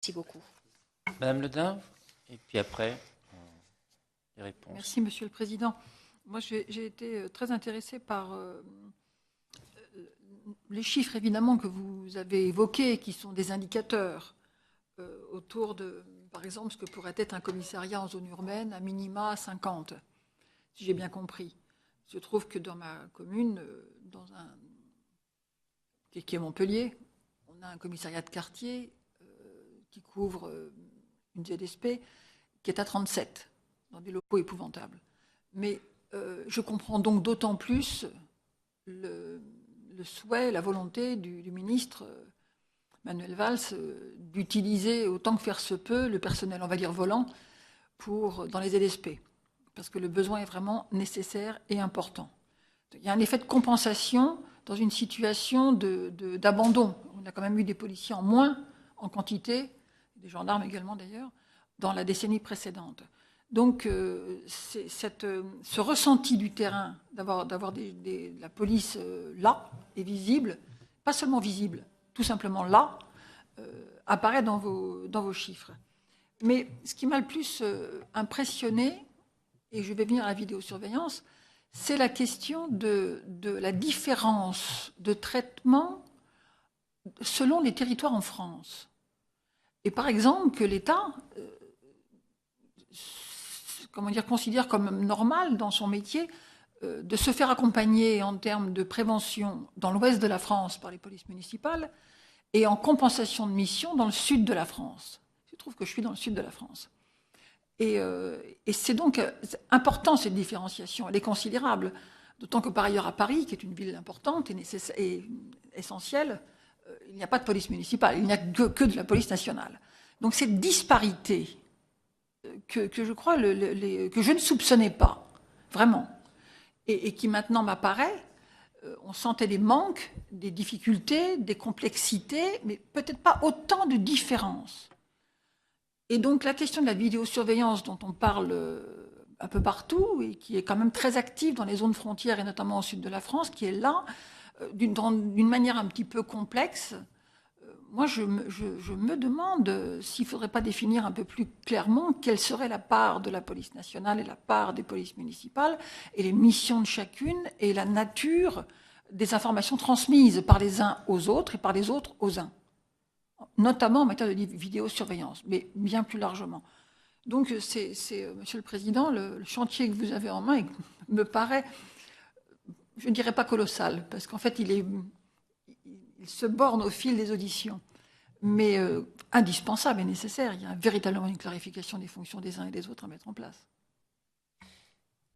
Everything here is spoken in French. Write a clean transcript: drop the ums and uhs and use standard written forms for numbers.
Merci beaucoup. Madame Le Dain, et puis après, les réponses. Merci, Monsieur le Président. Moi, j'ai été très intéressée par les chiffres, évidemment, que vous avez évoqués, qui sont des indicateurs autour de, par exemple, ce que pourrait être un commissariat en zone urbaine, à minima 50, si j'ai bien compris. Je trouve que dans ma commune, qui est Montpellier, on a un commissariat de quartier qui couvre une ZSP qui est à 37, dans des locaux épouvantables. Mais je comprends donc d'autant plus le souhait, la volonté du ministre Manuel Valls d'utiliser autant que faire se peut le personnel, on va dire volant, dans les ZSP, parce que le besoin est vraiment nécessaire et important. Il y a un effet de compensation dans une situation d'abandon. On a quand même eu des policiers en moins en quantité, des gendarmes également d'ailleurs, dans la décennie précédente. Donc ce ressenti du terrain d'avoir la police là et visible, pas seulement visible, tout simplement là, apparaît dans vos chiffres. Mais ce qui m'a le plus impressionné, et je vais venir à la vidéosurveillance, c'est la question de la différence de traitement selon les territoires en France. Et par exemple, que l'État considère comme normal dans son métier de se faire accompagner en termes de prévention dans l'ouest de la France par les polices municipales et en compensation de mission dans le sud de la France. Je trouve que je suis dans le sud de la France. Et c'est donc important, cette différenciation. Elle est considérable. D'autant que par ailleurs à Paris, qui est une ville importante et essentielle, il n'y a pas de police municipale, il n'y a que de la police nationale. Donc cette disparité que je crois, que je ne soupçonnais pas, vraiment, et qui maintenant m'apparaît, on sentait des manques, des difficultés, des complexités, mais peut-être pas autant de différences. Et donc la question de la vidéosurveillance dont on parle un peu partout et qui est quand même très active dans les zones frontières et notamment au sud de la France, qui est là d'une manière un petit peu complexe, moi je me demande s'il ne faudrait pas définir un peu plus clairement quelle serait la part de la police nationale et la part des polices municipales et les missions de chacune et la nature des informations transmises par les uns aux autres et par les autres aux uns, notamment en matière de vidéosurveillance, mais bien plus largement. Donc, Monsieur le Président, le chantier que vous avez en main me paraît, je ne dirais pas colossal, parce qu'en fait, il se borne au fil des auditions, mais indispensable et nécessaire. Il y a véritablement une clarification des fonctions des uns et des autres à mettre en place.